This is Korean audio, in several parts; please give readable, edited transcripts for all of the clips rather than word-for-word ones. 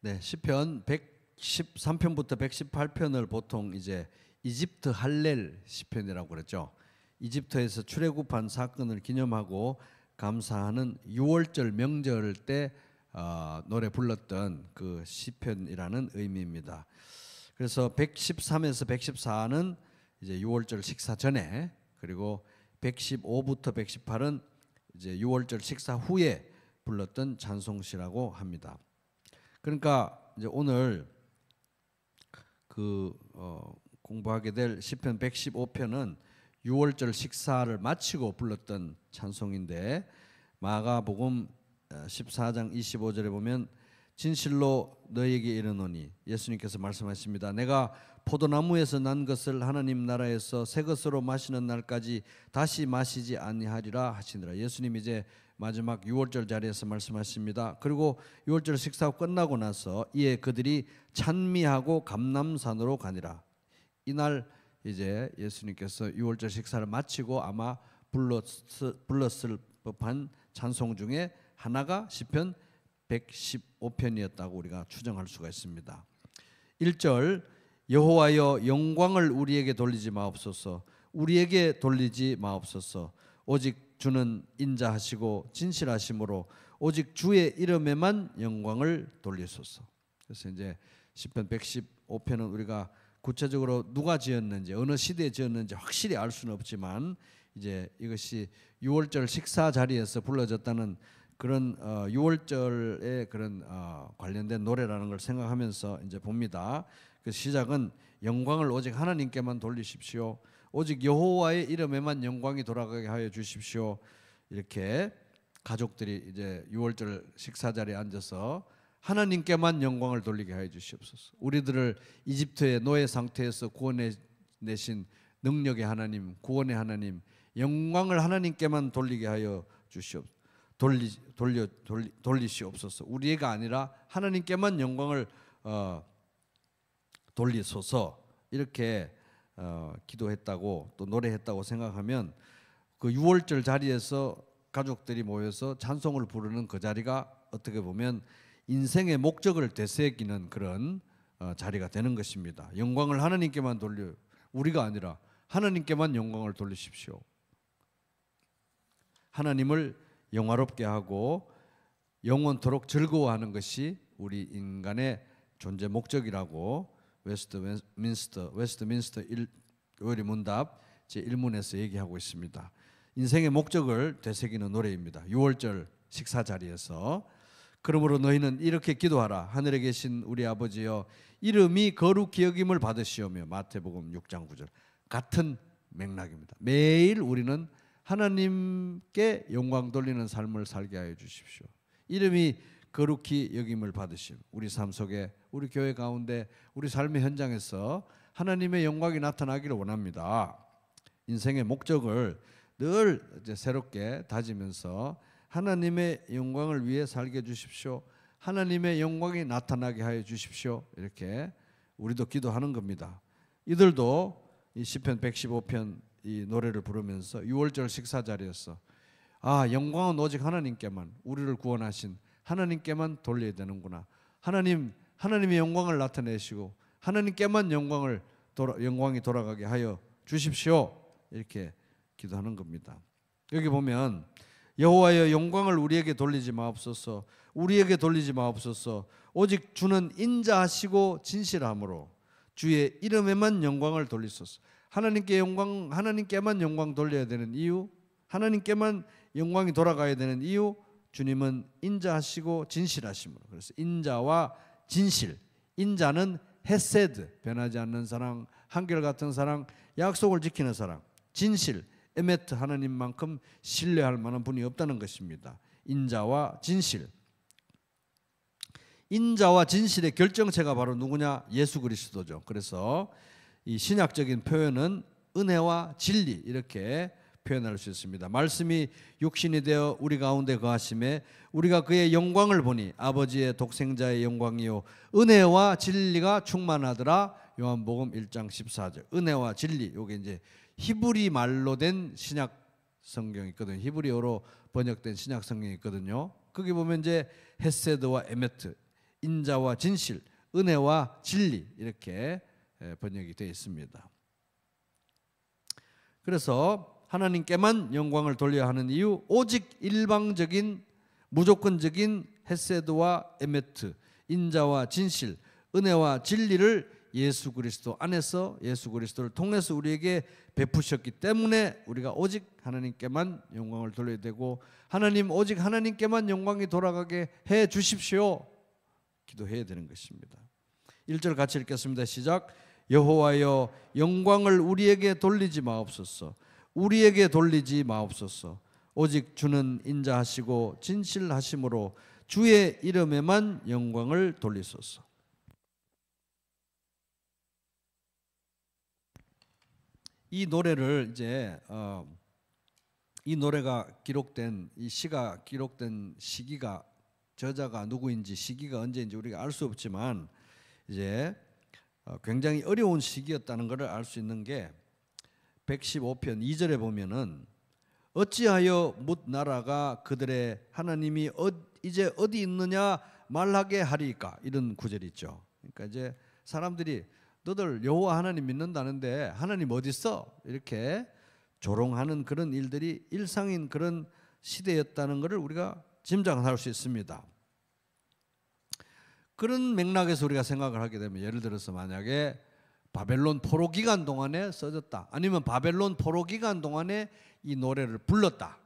네, 시편 113편부터 118편을 보통 이제 이집트 할렐 시편이라고 그랬죠. 이집트에서 출애굽한 사건을 기념하고 감사하는 6월절 명절 때 노래 불렀던 그 시편이라는 의미입니다. 그래서 113에서 114는 이제 6월절 식사 전에, 그리고 115부터 118은 이제 6월절 식사 후에 불렀던 찬송시라고 합니다. 그러니까 이제 오늘 공부하게 될 시편 115편은 6월절 식사를 마치고 불렀던 찬송인데, 마가복음 14장 25절에 보면 진실로 너희에게 이르노니, 예수님께서 말씀하십니다. 내가 포도나무에서 난 것을 하나님 나라에서 새 것으로 마시는 날까지 다시 마시지 아니하리라 하시니라. 예수님 이제 마지막 6월절 자리에서 말씀하십니다. 그리고 6월절 식사가 끝나고 나서 이에 그들이 찬미하고 감람산으로 가니라. 이날 이제 예수님께서 6월절 식사를 마치고 아마 불렀을 법한 찬송 중에 하나가 시편 115편이었다고 우리가 추정할 수가 있습니다. 1절, 여호와여 영광을 우리에게 돌리지 마옵소서. 우리에게 돌리지 마옵소서. 오직 주는 인자하시고 진실하심으로 오직 주의 이름에만 영광을 돌리소서. 그래서 이제 시편 115편은 우리가 구체적으로 누가 지었는지, 어느 시대에 지었는지 확실히 알 수는 없지만 이제 이것이 6월절 식사 자리에서 불러졌다는 그런 6월절에 그런 관련된 노래라는 걸 생각하면서 이제 봅니다. 그 시작은 영광을 오직 하나님께만 돌리십시오. 오직 여호와의 이름에만 영광이 돌아가게 하여 주십시오. 이렇게 가족들이 이제 6월절 식사 자리에 앉아서 하나님께만 영광을 돌리게 하여 주시옵소서. 우리들을 이집트의 노예 상태에서 구원해 내신 능력의 하나님, 구원의 하나님, 영광을 하나님께만 돌리게 하여 주시옵소서. 돌리시옵소서. 우리가 아니라 하나님께만 영광을 돌리소서. 이렇게 기도했다고 또 노래했다고 생각하면 그 6월절 자리에서 가족들이 모여서 찬송을 부르는 그 자리가 어떻게 보면 인생의 목적을 되새기는 그런 자리가 되는 것입니다. 영광을 하나님께만 돌려, 우리가 아니라 하나님께만 영광을 돌리십시오. 하나님을 영화롭게 하고 영원토록 즐거워하는 것이 우리 인간의 존재 목적이라고 웨스트민스터 의리 문답 제1문에서 얘기하고 있습니다. 인생의 목적을 되새기는 노래입니다. 6월절 식사 자리에서. 그러므로 너희는 이렇게 기도하라. 하늘에 계신 우리 아버지여, 이름이 거룩히 여김을 받으시오며. 마태복음 6장 9절. 같은 맥락입니다. 매일 우리는 하나님께 영광 돌리는 삶을 살게 하여 주십시오. 이름이 거룩히 여김을 받으시오. 우리 삶 속에, 우리 교회 가운데, 우리 삶의 현장에서 하나님의 영광이 나타나기를 원합니다. 인생의 목적을 늘 이제 새롭게 다지면서 하나님의 영광을 위해 살게 해주십시오. 하나님의 영광이 나타나게 하여 주십시오. 이렇게 우리도 기도하는 겁니다. 이들도 이 시편 115편 이 노래를 부르면서 6월절 식사 자리에서 영광은 오직 하나님께만, 우리를 구원하신 하나님께만 돌려야 되는구나. 하나님의 영광을 나타내시고 하나님께만 영광이 돌아가게 하여 주십시오. 이렇게 기도하는 겁니다. 여기 보면 여호와여 영광을 우리에게 돌리지 마옵소서. 우리에게 돌리지 마옵소서. 오직 주는 인자하시고 진실함으로 주의 이름에만 영광을 돌리소서. 하나님께만 영광 돌려야 되는 이유, 하나님께만 영광이 돌아가야 되는 이유, 주님은 인자하시고 진실하심으로. 그래서 인자와 진실, 인자는 헤세드, 변하지 않는 사랑, 한결같은 사랑, 약속을 지키는 사랑. 진실, 에메트, 하나님만큼 신뢰할 만한 분이 없다는 것입니다. 인자와 진실. 인자와 진실의 결정체가 바로 누구냐? 예수 그리스도죠. 그래서 이 신약적인 표현은 은혜와 진리, 이렇게 표현할 수 있습니다. 말씀이 육신이 되어 우리 가운데 거하심에 우리가 그의 영광을 보니 아버지의 독생자의 영광이요 은혜와 진리가 충만하더라. 요한복음 1장 14절. 은혜와 진리, 요게 이제 히브리 말로 된 신약 성경이 있거든요. 히브리어로 번역된 신약 성경이 있거든요. 거기 보면 이제 헤세드와 에메트, 인자와 진실, 은혜와 진리 이렇게 번역이 되어 있습니다. 그래서 하나님께만 영광을 돌려야 하는 이유, 오직 일방적인 무조건적인 헤세드와 에메트, 인자와 진실, 은혜와 진리를 예수 그리스도 안에서 예수 그리스도를 통해서 우리에게 베푸셨기 때문에 우리가 오직 하나님께만 영광을 돌려야 되고, 하나님 오직 하나님께만 영광이 돌아가게 해 주십시오 기도해야 되는 것입니다. 1절 같이 읽겠습니다. 시작. 여호와여 영광을 우리에게 돌리지 마옵소서. 우리에게 돌리지 마옵소서. 오직 주는 인자하시고 진실하심으로 주의 이름에만 영광을 돌리소서. 이 노래를 이제 이 노래가 기록된, 이 시가 기록된 시기가, 저자가 누구인지 시기가 언제인지 우리가 알 수 없지만 이제 굉장히 어려운 시기였다는 것을 알 수 있는 게 115편 2절에 보면은 어찌하여 뭇 나라가 그들의 하나님이 이제 어디 있느냐 말하게 하리까, 이런 구절이 있죠. 그러니까 이제 사람들이 너들 여호와 하나님 믿는다는데 하나님 어디 있어? 이렇게 조롱하는 그런 일들이 일상인 그런 시대였다는 것을 우리가 짐작할 수 있습니다. 그런 맥락에서 우리가 생각을 하게 되면, 예를 들어서 만약에 바벨론 포로 기간 동안에 써졌다, 아니면 바벨론 포로 기간 동안에 이 노래를 불렀다,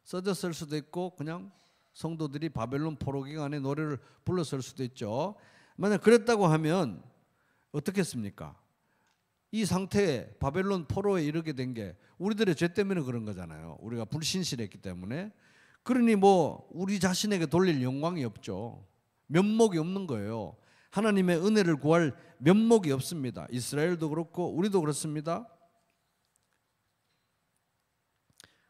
써졌을 수도 있고 그냥 성도들이 바벨론 포로 기간에 노래를 불렀을 수도 있죠. 만약 그랬다고 하면 어떻겠습니까? 이 상태에 바벨론 포로에 이르게 된 게 우리들의 죄 때문에 그런 거잖아요. 우리가 불신실했기 때문에. 그러니 뭐 우리 자신에게 돌릴 영광이 없죠. 면목이 없는 거예요. 하나님의 은혜를 구할 면목이 없습니다. 이스라엘도 그렇고 우리도 그렇습니다.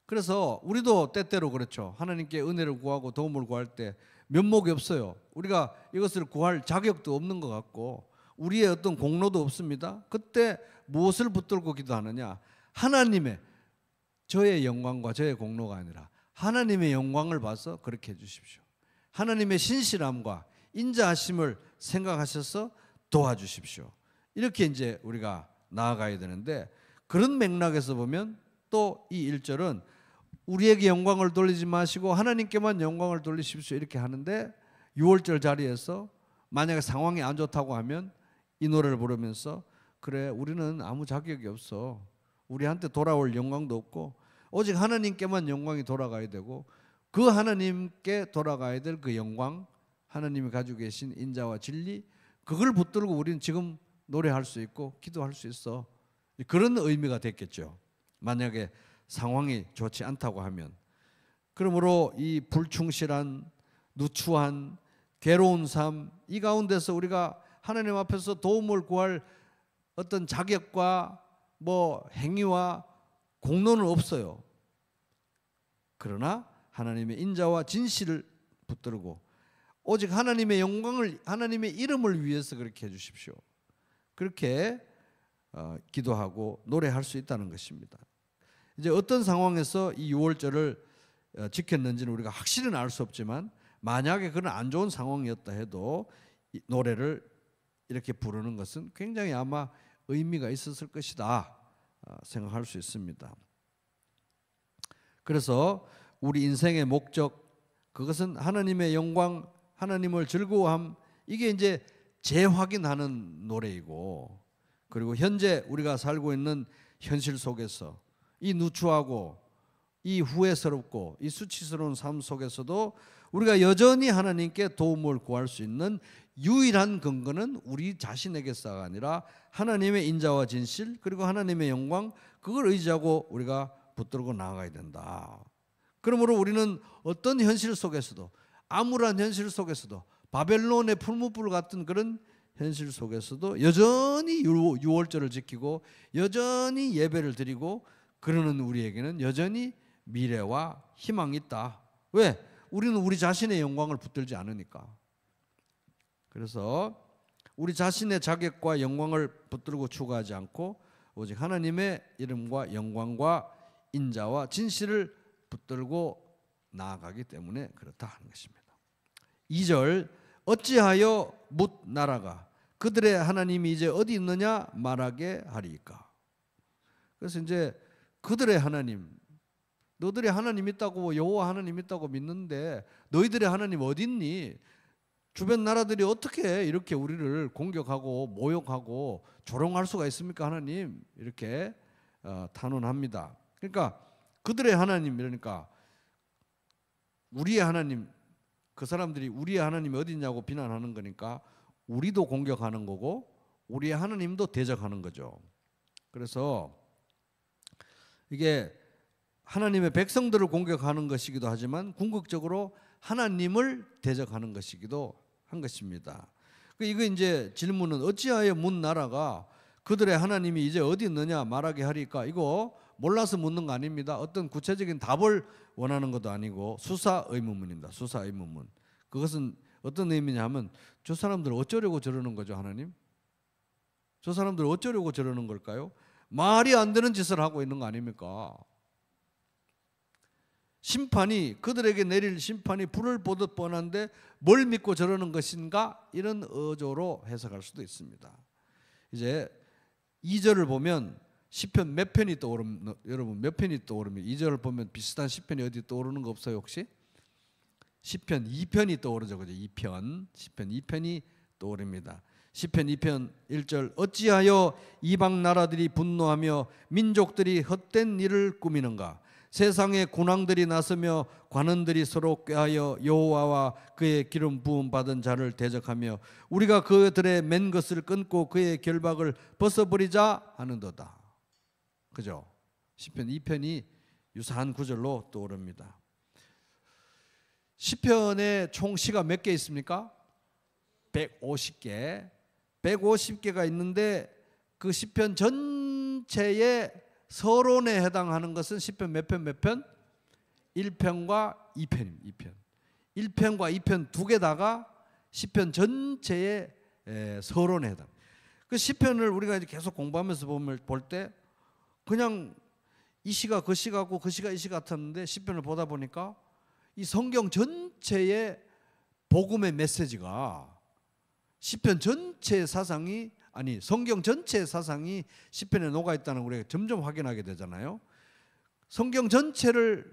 그래서 우리도 때때로 그렇죠. 하나님께 은혜를 구하고 도움을 구할 때 면목이 없어요. 우리가 이것을 구할 자격도 없는 것 같고 우리의 어떤 공로도 없습니다. 그때 무엇을 붙들고 기도하느냐? 하나님의, 저의 영광과 저의 공로가 아니라 하나님의 영광을 봐서 그렇게 해주십시오. 하나님의 신실함과 인자하심을 생각하셔서 도와주십시오. 이렇게 이제 우리가 나아가야 되는데, 그런 맥락에서 보면 또 이 1절은 우리에게 영광을 돌리지 마시고 하나님께만 영광을 돌리십시오 이렇게 하는데, 6월절 자리에서 만약에 상황이 안 좋다고 하면 이 노래를 부르면서 그래, 우리는 아무 자격이 없어. 우리한테 돌아올 영광도 없고 오직 하나님께만 영광이 돌아가야 되고, 그 하나님께 돌아가야 될 그 영광, 하나님이 가지고 계신 인자와 진리, 그걸 붙들고 우리는 지금 노래할 수 있고 기도할 수 있어. 그런 의미가 됐겠죠. 만약에 상황이 좋지 않다고 하면. 그러므로 이 불충실한, 누추한, 괴로운 삶, 이 가운데서 우리가 하나님 앞에서 도움을 구할 어떤 자격과 뭐 행위와 공로는 없어요. 그러나 하나님의 인자와 진실을 붙들고 오직 하나님의 영광을, 하나님의 이름을 위해서 그렇게 해주십시오. 그렇게 기도하고 노래할 수 있다는 것입니다. 이제 어떤 상황에서 이 6월절을 지켰는지는 우리가 확실히는 알 수 없지만, 만약에 그런 안 좋은 상황이었다 해도 이 노래를 이렇게 부르는 것은 굉장히 아마 의미가 있었을 것이다 생각할 수 있습니다. 그래서 우리 인생의 목적, 그것은 하나님의 영광, 하나님을 즐거워함, 이게 이제 재확인하는 노래이고, 그리고 현재 우리가 살고 있는 현실 속에서 이 누추하고 이 후회스럽고 이 수치스러운 삶 속에서도 우리가 여전히 하나님께 도움을 구할 수 있는 유일한 근거는 우리 자신에게서가 아니라 하나님의 인자와 진실, 그리고 하나님의 영광, 그걸 의지하고 우리가 붙들고 나아가야 된다. 그러므로 우리는 어떤 현실 속에서도, 암울한 현실 속에서도, 바벨론의 풀무불 같은 그런 현실 속에서도 여전히 6월절을 지키고 여전히 예배를 드리고 그러는 우리에게는 여전히 미래와 희망이 있다. 왜? 우리는 우리 자신의 영광을 붙들지 않으니까. 그래서 우리 자신의 자격과 영광을 붙들고 추구하지 않고 오직 하나님의 이름과 영광과 인자와 진실을 붙들고 나아가기 때문에 그렇다 하는 것입니다. 2절 어찌하여 뭇 나라가 그들의 하나님이 이제 어디 있느냐 말하게 하리이까. 그래서 이제 그들의 하나님, 너들의 하나님 있다고, 여호와 하나님 있다고 믿는데 너희들의 하나님 어디 있니? 주변 나라들이 어떻게 이렇게 우리를 공격하고 모욕하고 조롱할 수가 있습니까 하나님? 이렇게 탄원합니다. 그러니까 그들의 하나님, 이러니까 우리의 하나님, 그 사람들이 우리의 하나님이 어디 있냐고 비난하는 거니까 우리도 공격하는 거고 우리의 하나님도 대적하는 거죠. 그래서 이게 하나님의 백성들을 공격하는 것이기도 하지만 궁극적으로 하나님을 대적하는 것이기도 한 것입니다. 이거 이제 질문은 어찌하여 문 나라가 그들의 하나님이 이제 어디 있느냐 말하게 하리까? 이거 몰라서 묻는 거 아닙니다. 어떤 구체적인 답을 원하는 것도 아니고 수사 의문문입니다. 수사 의문문. 그것은 어떤 의미냐 하면 저 사람들 어쩌려고 저러는 거죠 하나님? 저 사람들 어쩌려고 저러는 걸까요? 말이 안 되는 짓을 하고 있는 거 아닙니까? 심판이, 그들에게 내릴 심판이 불을 보듯 뻔한데 뭘 믿고 저러는 것인가? 이런 어조로 해석할 수도 있습니다. 이제 2절을 보면 시편 몇 편이 떠오르면, 여러분 몇 편이 떠오르면 2절을 보면 비슷한 시편이 어디 떠오르는 거 없어요 혹시? 시편 2편이 떠오르죠. 그죠? 2편. 시편 2편이 떠오릅니다. 시편 2편 1절 어찌하여 이방 나라들이 분노하며 민족들이 헛된 일을 꾸미는가? 세상의 군왕들이 나서며 관원들이 서로 꾀하여 여호와와 그의 기름 부음 받은 자를 대적하며 우리가 그들의 맨 것을 끊고 그의 결박을 벗어버리자 하는도다. 그죠? 시편 2편이 유사한 구절로 떠오릅니다. 시편에 총 시가 몇 개 있습니까? 150개. 150개가 있는데 그 시편 전체의 서론에 해당하는 것은 시편 몇 편 몇 편? 1편과 2편입니다. 2편. 1편과 2편 두 개다가 시편 전체의 서론에 해당. 그 시편을 우리가 이제 계속 공부하면서 볼 때 그냥 이 시가 그 시 같고 그 시가 이 시 같았는데 시편을 보다 보니까 이 성경 전체의 복음의 메시지가 시편 전체의 사상이, 아니 성경 전체의 사상이 시편에 녹아 있다는 걸 우리가 점점 확인하게 되잖아요. 성경 전체의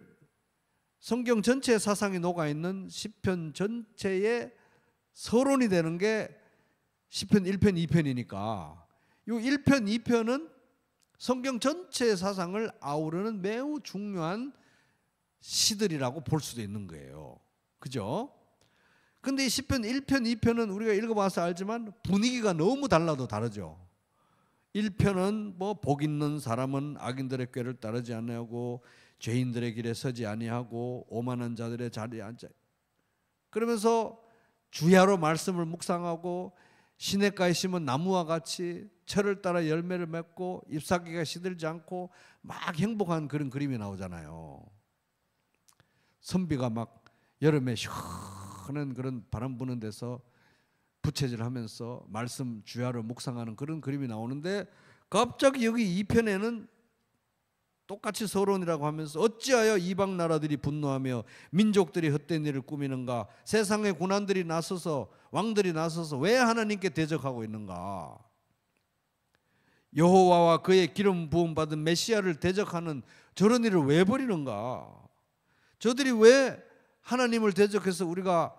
사상이 녹아 있는 시편 전체의 서론이 되는 게 시편 1편, 2편이니까 이 1편, 2편은 성경 전체의 사상을 아우르는 매우 중요한 시들이라고 볼 수도 있는 거예요. 그죠? 근데 이 시편 1편, 2편은 우리가 읽어봐서 알지만 분위기가 너무 달라도 다르죠. 1편은 뭐 복 있는 사람은 악인들의 꾀를 따르지 아니하고 죄인들의 길에 서지 아니하고 오만한 자들의 자리에 앉아. 그러면서 주야로 말씀을 묵상하고 시냇가에 심은 나무와 같이 철을 따라 열매를 맺고 잎사귀가 시들지 않고 막 행복한 그런 그림이 나오잖아요. 선비가 막 여름에 시원한 그런 바람 부는 데서 부채질하면서 말씀 주야로 묵상하는 그런 그림이 나오는데 갑자기 여기 2편에는 똑같이 서론이라고 하면서 어찌하여 이방 나라들이 분노하며 민족들이 헛된 일을 꾸미는가? 세상의 군왕들이 나서서, 왕들이 나서서 왜 하나님께 대적하고 있는가? 여호와와 그의 기름 부음 받은 메시아를 대적하는 저런 일을 왜 벌이는가? 저들이 왜 하나님을 대적해서 우리가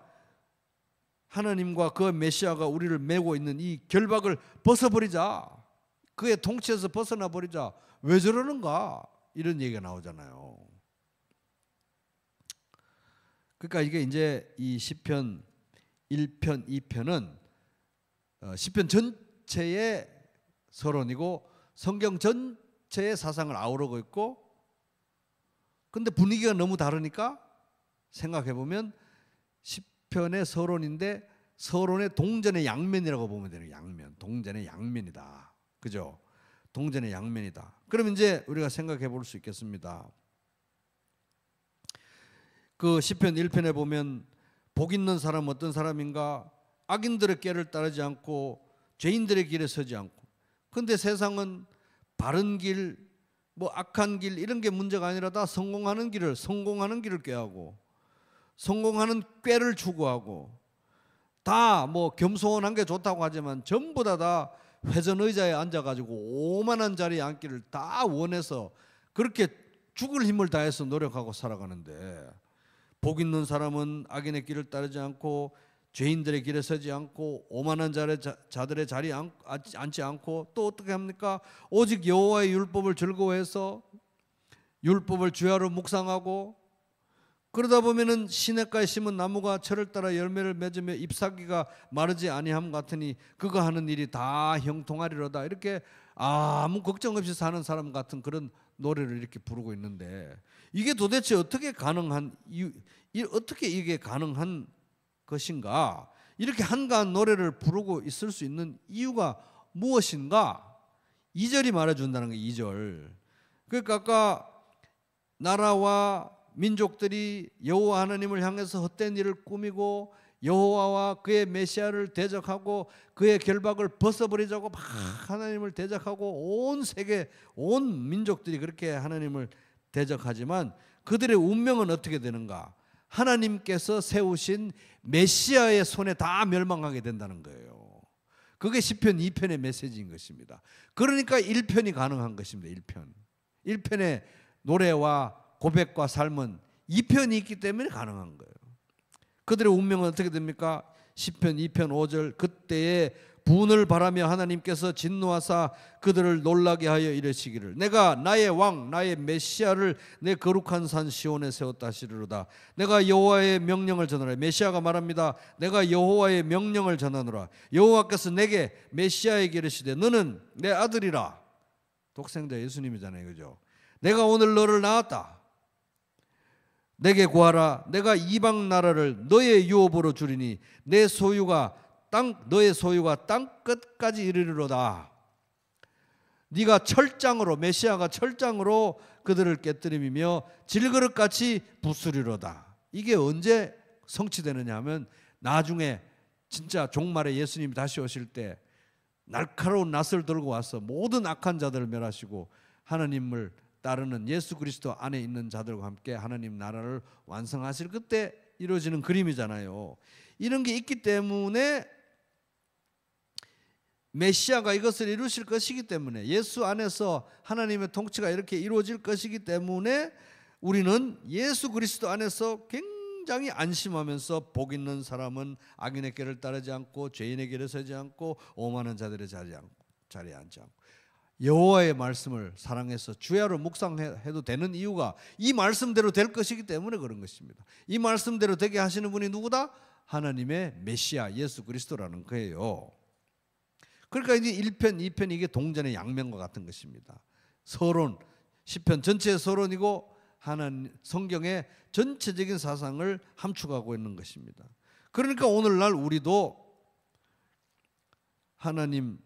하나님과 그 메시아가 우리를 메고 있는 이 결박을 벗어버리자, 그의 통치에서 벗어나 버리자, 왜 저러는가? 이런 얘기가 나오잖아요. 그러니까 이게 이제 이 시편 1편, 2편은 시편 전체의 서론이고 성경 전체의 사상을 아우르고 있고, 근데 분위기가 너무 다르니까 생각해 보면 시편의 서론인데 서론의 동전의 양면이라고 보면 되는, 양면, 동전의 양면이다. 그죠? 동전의 양면이다. 그럼 이제 우리가 생각해 볼 수 있겠습니다. 그 시편 1편에 보면 복 있는 사람 어떤 사람인가? 악인들의 꾀를 따르지 않고 죄인들의 길에 서지 않고. 근데 세상은 바른 길, 뭐 악한 길 이런 게 문제가 아니라 다 성공하는 길을 꾀하고 성공하는 꾀를 추구하고 다 뭐 겸손한 게 좋다고 하지만 전부 다 회전 의자에 앉아가지고 오만한 자리에 앉기를 다 원해서 그렇게 죽을 힘을 다해서 노력하고 살아가는데, 복 있는 사람은 악인의 길을 따르지 않고 죄인들의 길에 서지 않고 오만한 자들의 자리에 앉지 않고 또 어떻게 합니까? 오직 여호와의 율법을 즐거워해서 율법을 주야로 묵상하고, 그러다 보면은 시냇가에 심은 나무가 철을 따라 열매를 맺으며 잎사귀가 마르지 아니함 같으니 그가 하는 일이 다 형통하리로다. 이렇게 아무 걱정 없이 사는 사람 같은 그런 노래를 이렇게 부르고 있는데, 이게 도대체 어떻게 가능한 어떻게 이게 가능한 것인가? 이렇게 한가한 노래를 부르고 있을 수 있는 이유가 무엇인가? 2절이 말해준다는 거예요. 2절. 그러니까 아까 나라와 민족들이 여호와 하나님을 향해서 헛된 일을 꾸미고 여호와와 그의 메시아를 대적하고 그의 결박을 벗어버리자고 막 하나님을 대적하고 온 세계 온 민족들이 그렇게 하나님을 대적하지만 그들의 운명은 어떻게 되는가? 하나님께서 세우신 메시아의 손에 다 멸망하게 된다는 거예요. 그게 시편 2편의 메시지인 것입니다. 그러니까 1편이 가능한 것입니다. 1편의 노래와 고백과 삶은 2편이 있기 때문에 가능한 거예요. 그들의 운명은 어떻게 됩니까? 시편 2편 5절, 그때에 분을 바라며 하나님께서 진노하사 그들을 놀라게 하여 이르시기를 내가 나의 왕 나의 메시아를 내 거룩한 산 시온에 세웠다 하시리로다. 내가 여호와의 명령을 전하노라. 메시아가 말합니다. 내가 여호와의 명령을 전하노라. 여호와께서 내게 메시아에게 이르시되 너는 내 아들이라. 독생자 예수님이잖아요, 그죠? 내가 오늘 너를 낳았다. 내게 구하라. 내가 이방 나라를 너의 유업으로 주리니 너의 소유가 땅 끝까지 이르리로다. 네가 철장으로, 메시아가 철장으로 그들을 깨뜨리며 질그릇같이 부수리로다. 이게 언제 성취되느냐 하면 나중에 진짜 종말에 예수님이 다시 오실 때 날카로운 낫을 들고 와서 모든 악한 자들을 멸하시고 하나님을 따르는 예수 그리스도 안에 있는 자들과 함께 하나님 나라를 완성하실 그때 이루어지는 그림이잖아요. 이런 게 있기 때문에 메시아가 이것을 이루실 것이기 때문에 예수 안에서 하나님의 통치가 이렇게 이루어질 것이기 때문에 우리는 예수 그리스도 안에서 굉장히 안심하면서 복 있는 사람은 악인의 길을 따르지 않고 죄인의 길에 서지 않고 오만한 자들의 자리에 앉지 않고 여호와의 말씀을 사랑해서 주야로 묵상해도 되는 이유가 이 말씀대로 될 것이기 때문에 그런 것입니다. 이 말씀대로 되게 하시는 분이 누구다? 하나님의 메시아 예수 그리스도라는 거예요. 그러니까 이제 1편, 2편 이게 동전의 양면과 같은 것입니다. 서론, 시편 전체의 서론이고 하나님 성경의 전체적인 사상을 함축하고 있는 것입니다. 그러니까 오늘날 우리도 하나님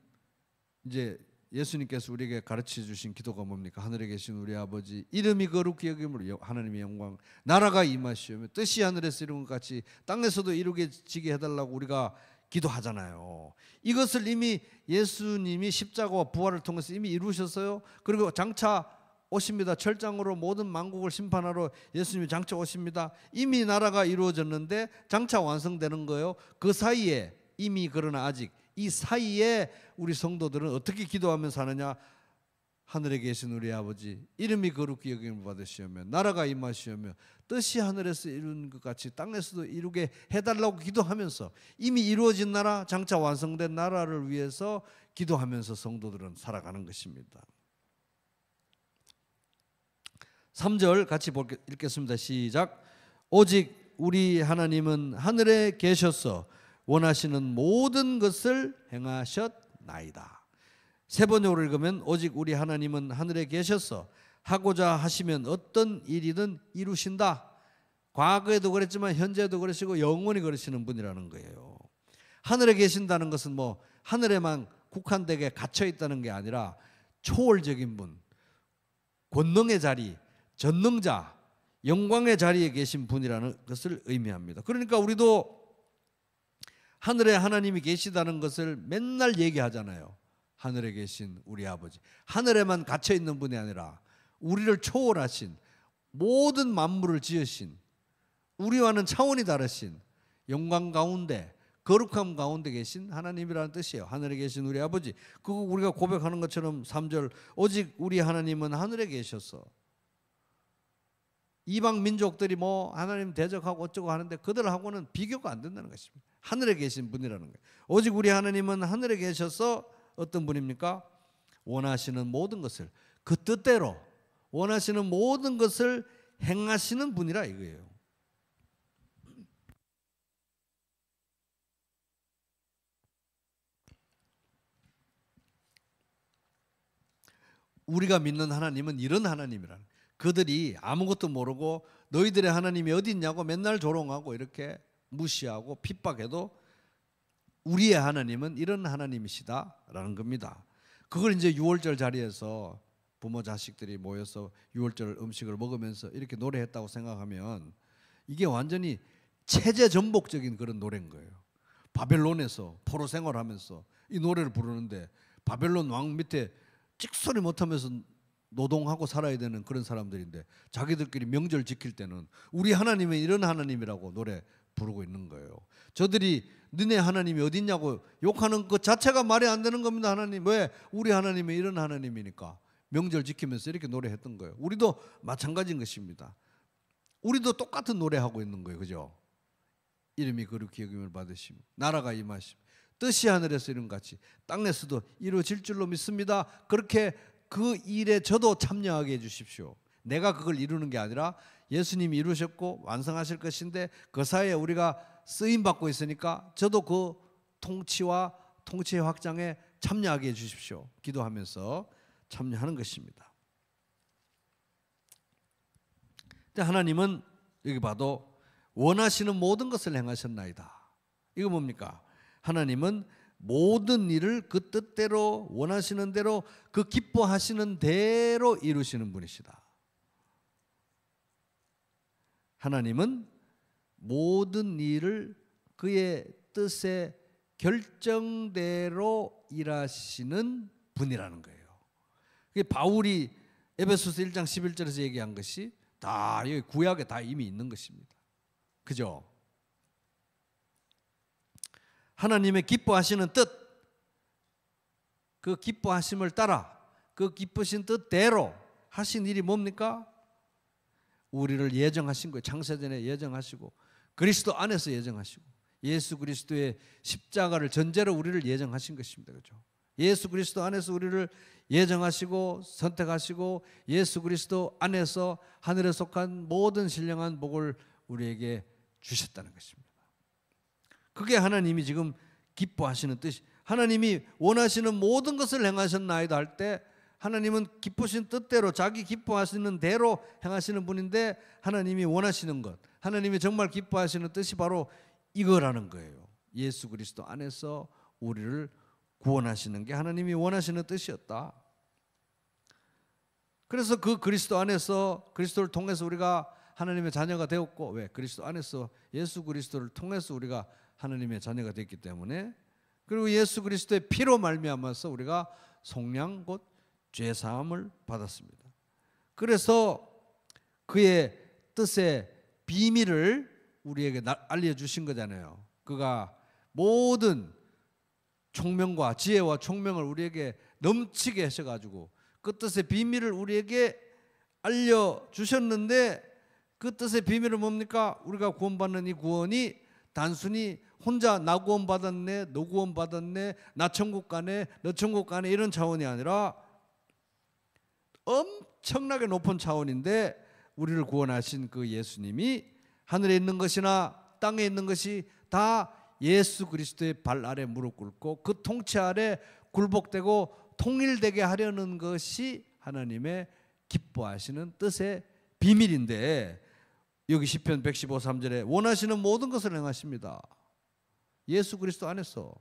이제 예수님께서 우리에게 가르쳐 주신 기도가 뭡니까? 하늘에 계신 우리 아버지 이름이 거룩히 여김으로 하나님의 영광 나라가 임하시오며 뜻이 하늘에서 이룬 것 같이 땅에서도 이루어지게 해달라고 우리가 기도하잖아요. 이것을 이미 예수님이 십자가와 부활을 통해서 이미 이루셨어요. 그리고 장차 오십니다. 철장으로 모든 만국을 심판하러 예수님이 장차 오십니다. 이미 나라가 이루어졌는데 장차 완성되는 거예요. 그 사이에 이미 그러나 아직 이 사이에 우리 성도들은 어떻게 기도하며 사느냐? 하늘에 계신 우리 아버지 이름이 거룩히 여김을 받으시오며 나라가 임하시오며 뜻이 하늘에서 이룬 것 같이 땅에서도 이루게 해달라고 기도하면서 이미 이루어진 나라 장차 완성된 나라를 위해서 기도하면서 성도들은 살아가는 것입니다. 3절 같이 읽겠습니다. 시작. 오직 우리 하나님은 하늘에 계셔서 원하시는 모든 것을 행하셨나이다. 세 번역으로 읽으면 오직 우리 하나님은 하늘에 계셔서 하고자 하시면 어떤 일이든 이루신다. 과거에도 그랬지만 현재도 그러시고 영원히 그러시는 분이라는 거예요. 하늘에 계신다는 것은 뭐 하늘에만 국한되게 갇혀 있다는 게 아니라 초월적인 분, 권능의 자리, 전능자, 영광의 자리에 계신 분이라는 것을 의미합니다. 그러니까 우리도 하늘에 하나님이 계시다는 것을 맨날 얘기하잖아요. 하늘에 계신 우리 아버지. 하늘에만 갇혀 있는 분이 아니라 우리를 초월하신 모든 만물을 지으신 우리와는 차원이 다르신 영광 가운데 거룩함 가운데 계신 하나님이라는 뜻이에요. 하늘에 계신 우리 아버지. 그거 우리가 고백하는 것처럼 3절 오직 우리 하나님은 하늘에 계셔서 이방 민족들이 뭐 하나님 대적하고 어쩌고 하는데 그들하고는 비교가 안 된다는 것입니다. 하늘에 계신 분이라는 거예요. 오직 우리 하나님은 하늘에 계셔서 어떤 분입니까? 원하시는 모든 것을 그 뜻대로 원하시는 모든 것을 행하시는 분이라 이거예요. 우리가 믿는 하나님은 이런 하나님이라는 거예요. 그들이 아무것도 모르고 너희들의 하나님이 어디 있냐고 맨날 조롱하고 이렇게 무시하고 핍박해도 우리의 하나님은 이런 하나님이시다라는 겁니다. 그걸 이제 유월절 자리에서 부모 자식들이 모여서 유월절 음식을 먹으면서 이렇게 노래했다고 생각하면 이게 완전히 체제 전복적인 그런 노래인 거예요. 바벨론에서 포로 생활하면서 이 노래를 부르는데 바벨론 왕 밑에 찍소리 못하면서 노동하고 살아야 되는 그런 사람들인데 자기들끼리 명절 지킬 때는 우리 하나님은 이런 하나님이라고 노래 부르고 있는 거예요. 저들이 너네 하나님이 어디 있냐고 욕하는 그 자체가 말이 안 되는 겁니다. 하나님 왜? 우리 하나님은 이런 하나님이니까 명절 지키면서 이렇게 노래했던 거예요. 우리도 마찬가지인 것입니다. 우리도 똑같은 노래하고 있는 거예요. 그죠? 이름이 거룩히 여김을 받으시고 나라가 임하시고 뜻이 하늘에서 이룬 같이 땅에서도 이루어질 줄로 믿습니다. 그렇게 그 일에 저도 참여하게 해주십시오. 내가 그걸 이루는 게 아니라 예수님이 이루셨고 완성하실 것인데 그 사이에 우리가 쓰임받고 있으니까 저도 그 통치와 통치의 확장에 참여하게 해주십시오. 기도하면서 참여하는 것입니다. 근데 하나님은 여기 봐도 원하시는 모든 것을 행하셨나이다. 이거 뭡니까? 하나님은 모든 일을 그 뜻대로 원하시는 대로 그 기뻐하시는 대로 이루시는 분이시다. 하나님은 모든 일을 그의 뜻의 결정대로 일하시는 분이라는 거예요. 바울이 에베소서 1장 11절에서 얘기한 것이 다 여기 구약에 다 이미 있는 것입니다. 그죠? 하나님의 기뻐하시는 뜻, 그 기뻐하심을 따라 그 기쁘신 뜻대로 하신 일이 뭡니까? 우리를 예정하신 거예요. 창세전에 예정하시고 그리스도 안에서 예정하시고 예수 그리스도의 십자가를 전제로 우리를 예정하신 것입니다. 그렇죠? 예수 그리스도 안에서 우리를 예정하시고 선택하시고 예수 그리스도 안에서 하늘에 속한 모든 신령한 복을 우리에게 주셨다는 것입니다. 그게 하나님이 지금 기뻐하시는 뜻이, 하나님이 원하시는 모든 것을 행하셨나이다 할 때 하나님은 기쁘신 뜻대로 자기 기뻐하시는 대로 행하시는 분인데 하나님이 원하시는 것, 하나님이 정말 기뻐하시는 뜻이 바로 이거라는 거예요. 예수 그리스도 안에서 우리를 구원하시는 게 하나님이 원하시는 뜻이었다. 그래서 그 그리스도 안에서 그리스도를 통해서 우리가 하나님의 자녀가 되었고, 왜? 그리스도 안에서 예수 그리스도를 통해서 우리가 하나님의 자녀가 됐기 때문에, 그리고 예수 그리스도의 피로 말미암아서 우리가 속량 곧 죄 사함을 받았습니다. 그래서 그의 뜻의 비밀을 우리에게 알려주신 거잖아요. 그가 모든 총명과 지혜와 총명을 우리에게 넘치게 하셔가지고 그 뜻의 비밀을 우리에게 알려주셨는데, 그 뜻의 비밀은 뭡니까? 우리가 구원받는 이 구원이 단순히 혼자 나 구원받았네, 너 구원받았네, 나 천국 가네, 너 천국 가네 이런 차원이 아니라 엄청나게 높은 차원인데, 우리를 구원하신 그 예수님이 하늘에 있는 것이나 땅에 있는 것이 다 예수 그리스도의 발 아래 무릎 꿇고 그 통치 아래 굴복되고 통일되게 하려는 것이 하나님의 기뻐하시는 뜻의 비밀인데, 여기 시편 115, 3절에 원하시는 모든 것을 행하십니다. 예수 그리스도 안에서.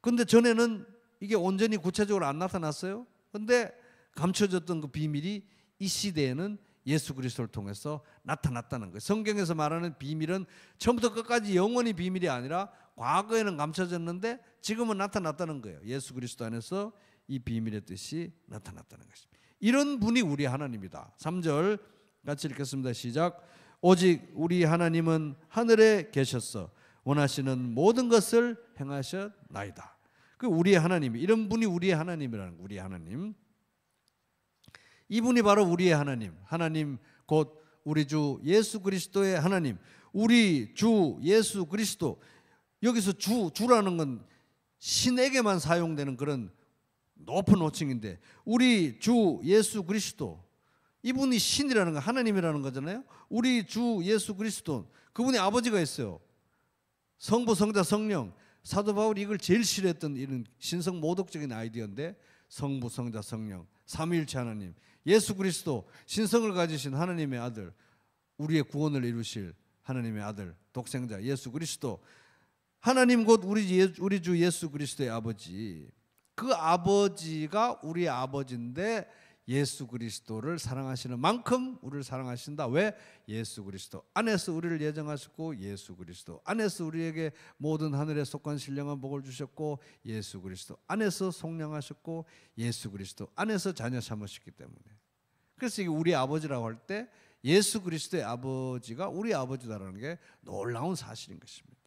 근데 전에는 이게 온전히 구체적으로 안 나타났어요. 근데 감춰졌던 그 비밀이 이 시대에는 예수 그리스도를 통해서 나타났다는 거예요. 성경에서 말하는 비밀은 처음부터 끝까지 영원히 비밀이 아니라 과거에는 감춰졌는데 지금은 나타났다는 거예요. 예수 그리스도 안에서 이 비밀의 뜻이 나타났다는 것입니다. 이런 분이 우리 하나님이다. 3절 같이 읽겠습니다. 시작. 오직 우리 하나님은 하늘에 계셨어 원하시는 모든 것을 행하셨나이다. 그 우리의 하나님, 이런 분이 우리의 하나님이라는 거예요. 우리의 하나님. 이분이 바로 우리의 하나님. 하나님 곧 우리 주 예수 그리스도의 하나님. 우리 주 예수 그리스도. 여기서 주라는 건 신에게만 사용되는 그런 높은 호칭인데, 우리 주 예수 그리스도, 이분이 신이라는 거, 하나님이라는 거잖아요. 우리 주 예수 그리스도, 그분이 아버지가 있어요. 성부, 성자, 성령. 사도 바울이 이걸 제일 싫어했던 이런 신성 모독적인 아이디어인데, 성부, 성자, 성령, 삼위일체 하나님, 예수 그리스도, 신성을 가지신 하나님의 아들, 우리의 구원을 이루실 하나님의 아들, 독생자 예수 그리스도, 하나님 곧 우리 주 예수 그리스도의 아버지. 그 아버지가 우리의 아버지인데 예수 그리스도를 사랑하시는 만큼 우리를 사랑하신다. 왜? 예수 그리스도 안에서 우리를 예정하셨고, 예수 그리스도 안에서 우리에게 모든 하늘에 속한 신령한 복을 주셨고, 예수 그리스도 안에서 속량하셨고, 예수 그리스도 안에서 자녀 삼으셨기 때문에. 그래서 이게 우리 아버지라고 할 때 예수 그리스도의 아버지가 우리 아버지다라는 게 놀라운 사실인 것입니다.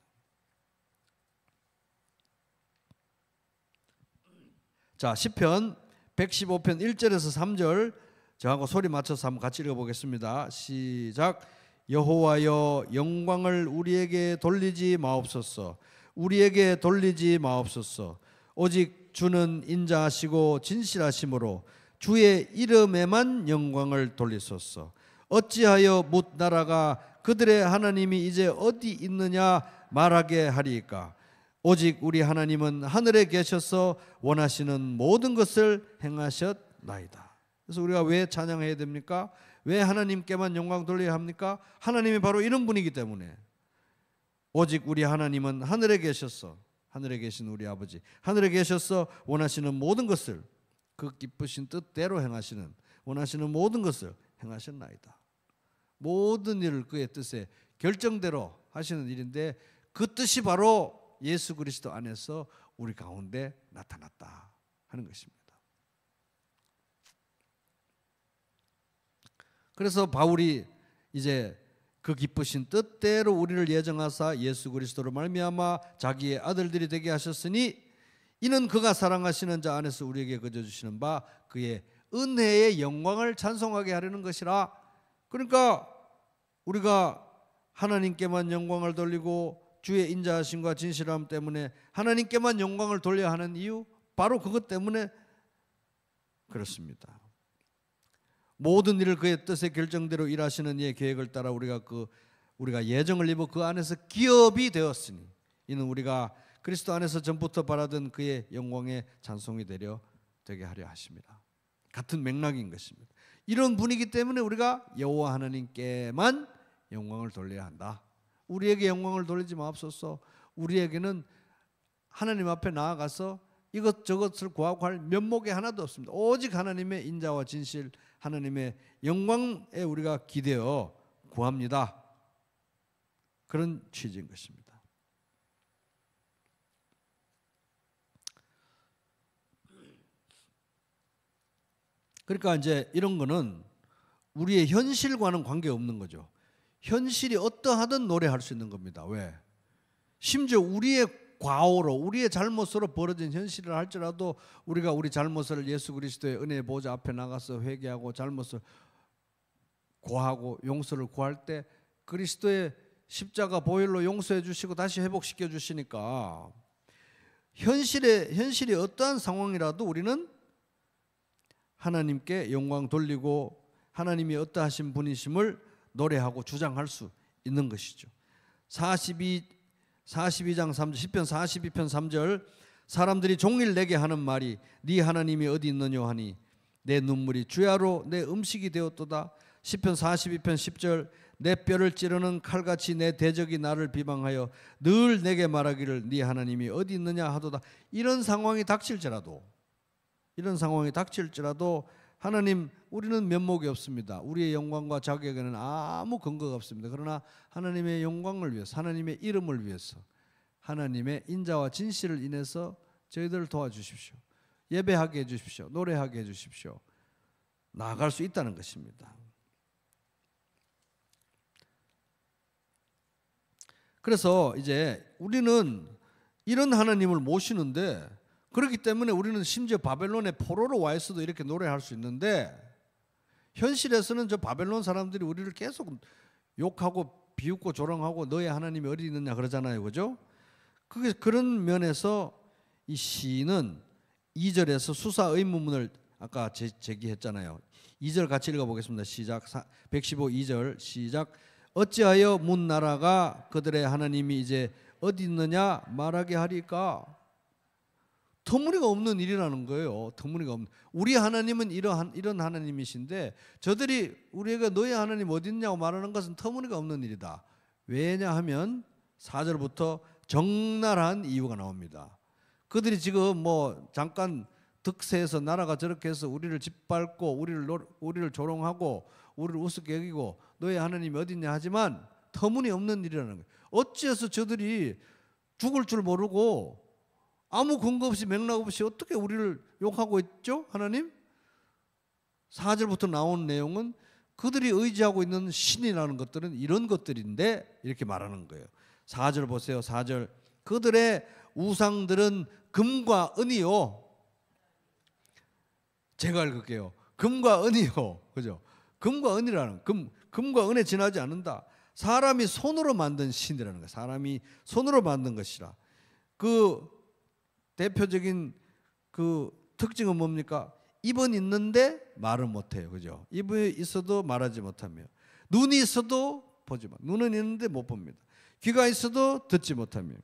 자, 시편 115편 1절에서 3절 저하고 소리 맞춰서 한번 같이 읽어보겠습니다. 시작. 여호와여, 영광을 우리에게 돌리지 마옵소서. 우리에게 돌리지 마옵소서. 오직 주는 인자하시고 진실하심으로 주의 이름에만 영광을 돌리소서. 어찌하여 뭇 나라가 그들의 하나님이 이제 어디 있느냐 말하게 하리이까. 오직 우리 하나님은 하늘에 계셔서 원하시는 모든 것을 행하셨나이다. 그래서 우리가 왜 찬양해야 됩니까? 왜 하나님께만 영광 돌려야 합니까? 하나님이 바로 이런 분이기 때문에. 오직 우리 하나님은 하늘에 계셔서, 하늘에 계신 우리 아버지, 하늘에 계셔서 원하시는 모든 것을, 그 기쁘신 뜻대로 행하시는, 원하시는 모든 것을 행하셨나이다. 모든 일을 그의 뜻에 결정대로 하시는 일인데, 그 뜻이 바로 예수 그리스도 안에서 우리 가운데 나타났다 하는 것입니다. 그래서 바울이 이제 그 기쁘신 뜻대로 우리를 예정하사 예수 그리스도로 말미암아 자기의 아들들이 되게 하셨으니, 이는 그가 사랑하시는 자 안에서 우리에게 거저 주시는 바 그의 은혜의 영광을 찬송하게 하려는 것이라. 그러니까 우리가 하나님께만 영광을 돌리고 주의 인자하심과 진실함 때문에 하나님께만 영광을 돌려야 하는 이유, 바로 그것 때문에 그렇습니다. 모든 일을 그의 뜻의 결정대로 일하시는 이의 계획을 따라 우리가 예정을 입어 그 안에서 기업이 되었으니, 이는 우리가 그리스도 안에서 전부터 바라던 그의 영광의 찬송이 되게 하려 하십니다. 같은 맥락인 것입니다. 이런 분이기 때문에 우리가 여호와 하나님께만 영광을 돌려야 한다. 우리에게 영광을 돌리지 마옵소서. 우리에게는 하나님 앞에 나아가서 이것저것을 구하고 할 면목이 하나도 없습니다. 오직 하나님의 인자와 진실, 하나님의 영광에 우리가 기대어 구합니다. 그런 취지인 것입니다. 그러니까 이제 이런 거는 우리의 현실과는 관계없는 거죠. 현실이 어떠하든 노래할 수 있는 겁니다. 왜? 심지어 우리의 과오로, 우리의 잘못으로 벌어진 현실을 할지라도 우리가 우리 잘못을 예수 그리스도의 은혜의 보좌 앞에 나가서 회개하고 잘못을 고하고 용서를 구할 때 그리스도의 십자가 보혈로 용서해 주시고 다시 회복시켜 주시니까, 현실이 어떠한 상황이라도 우리는 하나님께 영광 돌리고 하나님이 어떠하신 분이심을 노래하고 주장할 수 있는 것이죠. 42장 3절, 시편 42편 3절, 사람들이 종일 내게 하는 말이 네 하나님이 어디 있느냐 하니 내 눈물이 주야로 내 음식이 되었도다. 시편 42편 10절, 내 뼈를 찌르는 칼같이 내 대적이 나를 비방하여 늘 내게 말하기를 네 하나님이 어디 있느냐 하도다. 이런 상황이 닥칠지라도 하나님, 우리는 면목이 없습니다. 우리의 영광과 자격에는 아무 근거가 없습니다. 그러나 하나님의 영광을 위해서, 하나님의 이름을 위해서, 하나님의 인자와 진실을 인해서 저희들을 도와주십시오. 예배하게 해주십시오. 노래하게 해주십시오. 나아갈 수 있다는 것입니다. 그래서 이제 우리는 이런 하나님을 모시는데, 그렇기 때문에 우리는 심지어 바벨론의 포로로 와 있어도 이렇게 노래할 수 있는데, 현실에서는 저 바벨론 사람들이 우리를 계속 욕하고 비웃고 조롱하고 너의 하나님이 어디 있느냐 그러잖아요. 그죠? 그게 그런 면에서 이 시인은 2절에서 수사 의문문을 아까 제기했잖아요. 2절 같이 읽어보겠습니다. 시작. 115 2절 시작. 어찌하여 문 나라가 그들의 하나님이 이제 어디 있느냐 말하게 하리까? 터무니가 없는 일이라는 거예요. 터무니가 없는. 우리 하나님은 이런 하나님이신데 저들이 우리에게 너희 하나님 어디 있냐고 말하는 것은 터무니가 없는 일이다. 왜냐하면 4절부터 적나라한 이유가 나옵니다. 그들이 지금 뭐 잠깐 득세해서 나라가 저렇게 해서 우리를 짓밟고 우리를 조롱하고 우리를 우습게 여기고 너희 하나님이 어디 있냐 하지만 터무니없는 일이라는 거예요. 어찌해서 저들이 죽을 줄 모르고 아무 근거 없이 맥락 없이 어떻게 우리를 욕하고 있죠? 하나님? 4절부터 나온 내용은 그들이 의지하고 있는 신이라는 것들은 이런 것들인데 이렇게 말하는 거예요. 4절 보세요. 4절. 그들의 우상들은 금과 은이요. 제가 읽을게요. 금과 은이요. 그죠? 금과 은이라는 금과 은에 지나지 않는다. 사람이 손으로 만든 신이라는 거예요. 사람이 손으로 만든 것이라. 그 대표적인 그 특징은 뭡니까? 입은 있는데 말을 못해요. 그죠? 입이 있어도 말하지 못하며, 눈이 있어도 보지 못. 눈은 있는데 못 봅니다. 귀가 있어도 듣지 못하며,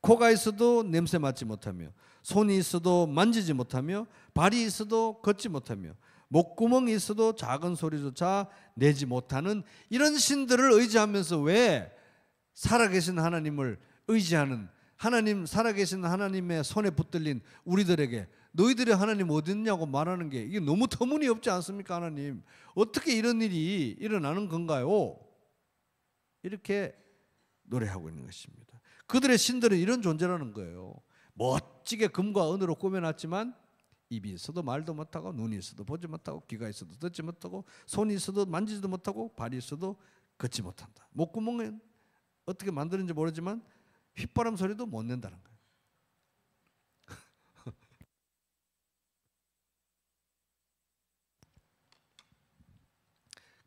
코가 있어도 냄새 맡지 못하며, 손이 있어도 만지지 못하며, 발이 있어도 걷지 못하며, 목구멍이 있어도 작은 소리조차 내지 못하는 이런 신들을 의지하면서 왜 살아계신 하나님을 의지하는, 하나님 살아계신 하나님의 손에 붙들린 우리들에게 너희들의 하나님 어디 있냐고 말하는 게 이게 너무 터무니없지 않습니까? 하나님 어떻게 이런 일이 일어나는 건가요? 이렇게 노래하고 있는 것입니다. 그들의 신들은 이런 존재라는 거예요. 멋지게 금과 은으로 꾸며놨지만 입이 있어도 말도 못하고, 눈이 있어도 보지 못하고, 귀가 있어도 듣지 못하고, 손이 있어도 만지지도 못하고, 발이 있어도 걷지 못한다. 목구멍은 어떻게 만드는지 모르지만 휘바람 소리도 못 낸다는 거예요.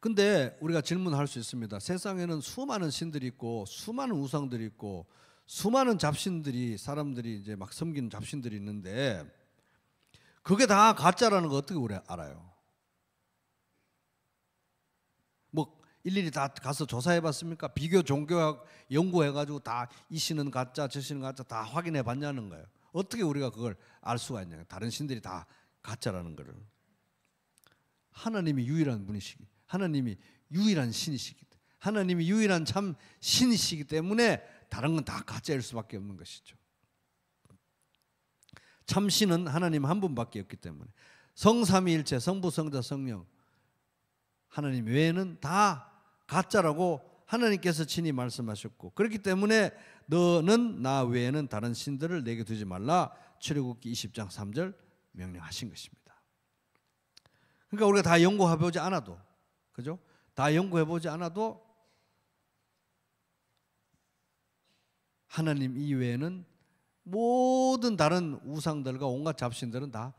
근데 우리가 질문할 수 있습니다. 세상에는 수많은 신들이 있고 수많은 우상들이 있고 수많은 잡신들이, 사람들이 이제 막 섬기는 잡신들이 있는데 그게 다 가짜라는 거 어떻게 우리 알아요? 뭐 일일이 다 가서 조사해 봤습니까? 비교 종교학 연구해 가지고 다 이 신은 가짜 저 신은 가짜 다 확인해 봤냐는 거예요. 어떻게 우리가 그걸 알 수가 있냐? 다른 신들이 다 가짜라는 거를. 하나님이 유일한 분이시기, 하나님이 유일한 신이시기, 하나님이 유일한 참 신이시기 때문에 다른 건 다 가짜일 수밖에 없는 것이죠. 참 신은 하나님 한 분밖에 없기 때문에 성삼위일체, 성부, 성자, 성령 하나님 외에는 다 가짜라고 하나님께서 친히 말씀하셨고, 그렇기 때문에 너는 나 외에는 다른 신들을 내게 두지 말라 출애굽기 20장 3절 명령하신 것입니다. 그러니까 우리가 다 연구해보지 않아도, 그죠? 다 연구해보지 않아도 하나님 이외에는 모든 다른 우상들과 온갖 잡신들은 다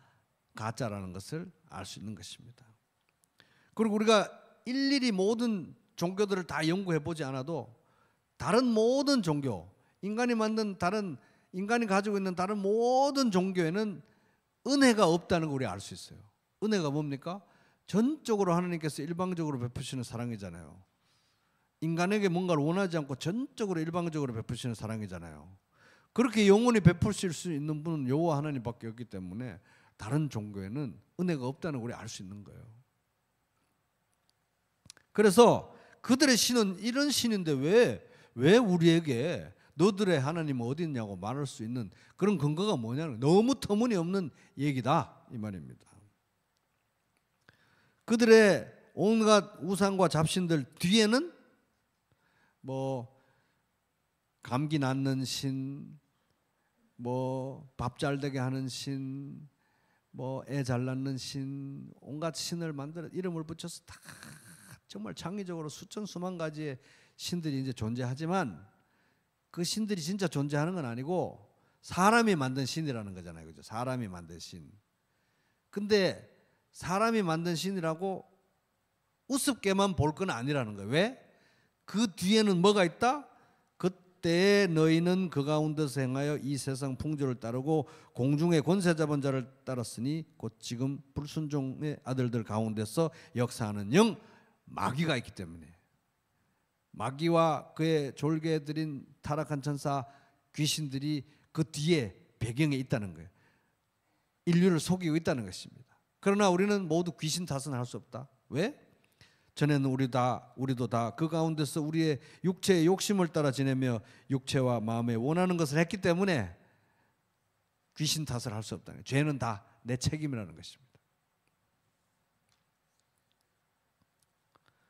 가짜라는 것을 알 수 있는 것입니다. 그리고 우리가 일일이 모든 종교들을 다 연구해보지 않아도 다른 모든 종교, 인간이 만든 다른, 인간이 가지고 있는 다른 모든 종교에는 은혜가 없다는 걸 우리 알 수 있어요. 은혜가 뭡니까? 전적으로 하나님께서 일방적으로 베푸시는 사랑이잖아요. 인간에게 뭔가를 원하지 않고 전적으로 일방적으로 베푸시는 사랑이잖아요. 그렇게 영원히 베푸실 수 있는 분은 여호와 하나님밖에 없기 때문에 다른 종교에는 은혜가 없다는 걸 우리 알 수 있는 거예요. 그래서 그들의 신은 이런 신인데 왜 우리에게 너들의 하나님은 어디 있냐고 말할 수 있는 그런 근거가 뭐냐는, 너무 터무니없는 얘기다 이 말입니다. 그들의 온갖 우상과 잡신들 뒤에는 뭐 감기 낫는 신, 뭐 밥 잘 되게 하는 신, 뭐 애 잘 낳는 신, 온갖 신을 만들어 이름을 붙여서 다 정말 창의적으로 수천 수만 가지의 신들이 이제 존재하지만 그 신들이 진짜 존재하는 건 아니고 사람이 만든 신이라는 거잖아요. 그죠? 사람이 만든 신. 근데 사람이 만든 신이라고 우습게만 볼 건 아니라는 거예요. 왜? 그 뒤에는 뭐가 있다? 그때 너희는 그 가운데서 행하여 이 세상 풍조를 따르고 공중의 권세 잡은 자를 따랐으니 곧 지금 불순종의 아들들 가운데서 역사하는 영 마귀가 있기 때문에, 마귀와 그의 졸개들인 타락한 천사 귀신들이 그 뒤에 배경에 있다는 거예요. 인류를 속이고 있다는 것입니다. 그러나 우리는 모두 귀신 탓은 할 수 없다. 왜? 전에는 우리도 다 그 가운데서 우리의 육체의 욕심을 따라 지내며 육체와 마음에 원하는 것을 했기 때문에 귀신 탓을 할 수 없다는 거예요. 죄는 다 내 책임이라는 것입니다.